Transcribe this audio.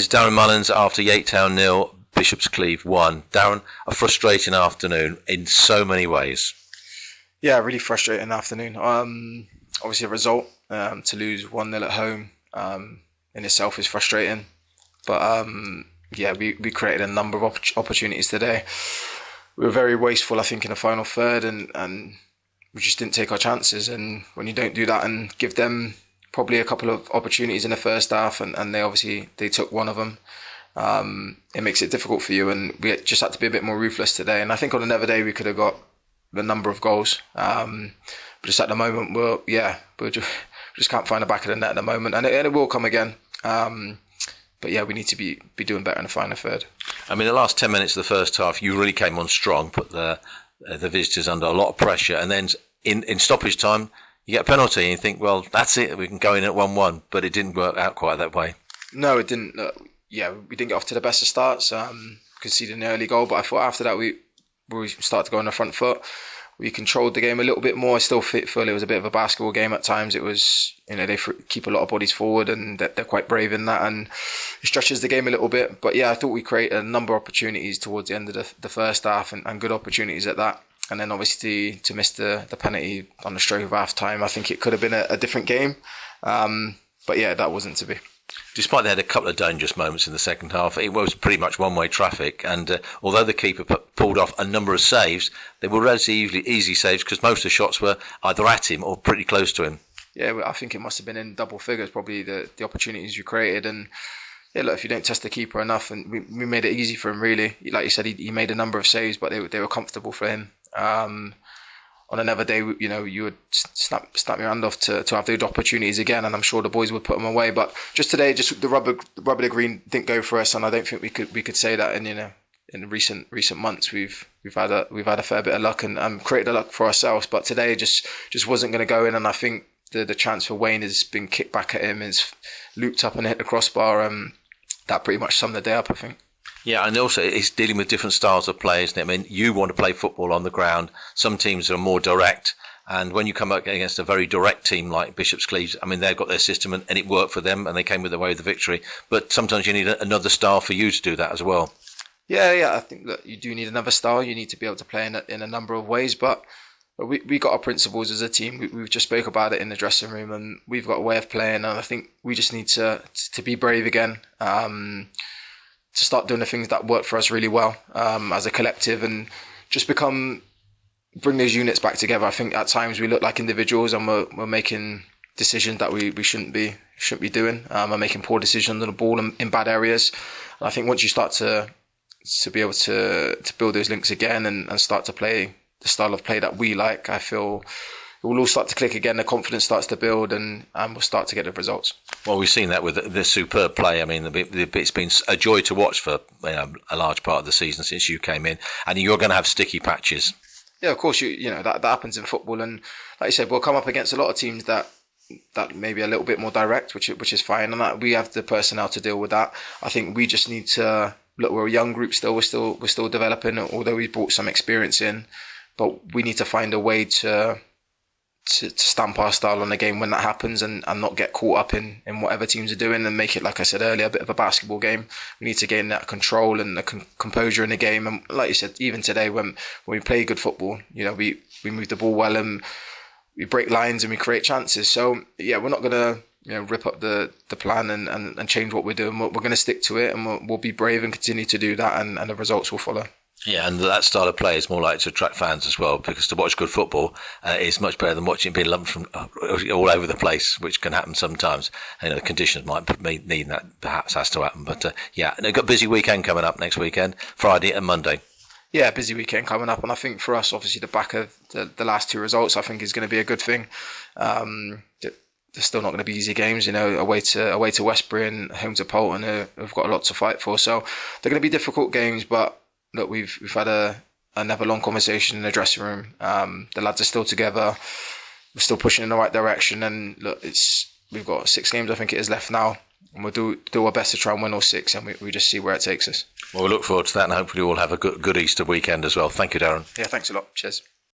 is Darren Mullings after Yatetown 0, Bishops Cleeve 1. Darren, a frustrating afternoon in so many ways. Yeah, really frustrating afternoon. Obviously a result, to lose 1-0 at home in itself is frustrating. But yeah, we created a number of opportunities today. We were very wasteful, I think, in the final third, and we just didn't take our chances. And when you don't do that and give them probably a couple of opportunities in the first half, and they took one of them, it makes it difficult for you. And we just had to be a bit more ruthless today. And I think on another day we could have got a number of goals. But just at the moment, we just can't find the back of the net at the moment, and it will come again. But yeah, we need to be doing better in the final third. I mean, the last 10 minutes of the first half, you really came on strong, put the visitors under a lot of pressure, and then in stoppage time, you get a penalty, and you think, well, that's it, we can go in at 1-1, but it didn't work out quite that way. No, it didn't. We didn't get off to the best of starts, conceded an early goal, but I thought after that we started to go on the front foot. We controlled the game a little bit more. I still feel it was a bit of a basketball game at times. It was, they keep a lot of bodies forward, and they're quite brave in that, and it stretches the game a little bit. But yeah, I thought we created a number of opportunities towards the end of the first half, and good opportunities at that. And then obviously to miss the penalty on the stroke of half time, I think it could have been a different game. But yeah, that wasn't to be. Despite they had a couple of dangerous moments in the second half, it was pretty much one-way traffic. And although the keeper pulled off a number of saves, they were relatively easy saves because most of the shots were either at him or pretty close to him. Yeah, I think it must have been in double figures, probably the opportunities you created. And yeah, look, if you don't test the keeper enough, and we made it easy for him, really. Like you said, he made a number of saves, but they were comfortable for him. On another day, you would snap your hand off to have those opportunities again, and I'm sure the boys would put them away. But just today, just the rubber of the green didn't go for us, and I don't think we could say that in recent months we've had a fair bit of luck and created a luck for ourselves. But today just wasn't going to go in, and I think the chance for Wayne has been kicked back at him, is looped up and hit the crossbar. That pretty much summed the day up, I think. Yeah, and also it's dealing with different styles of players. I mean, you want to play football on the ground. Some teams are more direct, and when you come up against a very direct team like Bishops Cleeve, I mean, they've got their system and it worked for them, and they came with the way of the victory. But sometimes you need another style for you to do that as well. Yeah, I think that you do need another style. You need to be able to play in a number of ways, but we got our principles as a team. We've just spoke about it in the dressing room, and we've got a way of playing, and I think we just need to be brave again. To start doing the things that work for us really well as a collective, and just bring those units back together. I think at times we look like individuals, and we're making decisions that we shouldn't be doing. We're making poor decisions on the ball in bad areas. And I think once you start to be able to build those links again and start to play the style of play that we like, I feel it will all start to click again. The confidence starts to build, and we'll start to get the results. Well, we've seen that with the superb play. I mean, it's been a joy to watch for a large part of the season since you came in, and you're going to have sticky patches. Yeah, of course. That happens in football, and like you said, we'll come up against a lot of teams that maybe a little bit more direct, which is fine, and that we have the personnel to deal with that. I think we just need to look. We're a young group still. We're still developing, although we've brought some experience in, but we need to find a way to stamp our style on the game when that happens, and not get caught up in whatever teams are doing, and make it, like I said earlier, a bit of a basketball game. We need to gain that control and the composure in the game. And like you said, even today when we play good football, we move the ball well, and we break lines and we create chances. So yeah, we're not going to rip up the plan and change what we're doing. We're going to stick to it, and we'll be brave and continue to do that, and the results will follow. Yeah, and that style of play is more likely to attract fans as well, because to watch good football is much better than watching it being lumped from all over the place, which can happen sometimes. The conditions might mean that perhaps has to happen. But yeah, and they've got a busy weekend coming up next weekend, Friday and Monday. Yeah, busy weekend coming up, and I think for us, obviously, the back of the last two results, I think is going to be a good thing. They're still not going to be easy games, away to Westbury and home to Bolton, who've got a lot to fight for. So they're going to be difficult games, but look, we've had another long conversation in the dressing room. The lads are still together. We're still pushing in the right direction, and look, we've got 6 games, I think it is, left now, and we'll do our best to try and win all 6, and we just see where it takes us. Well, we look forward to that, and hopefully we'll have a good Easter weekend as well. Thank you, Darren. Yeah, thanks a lot. Cheers.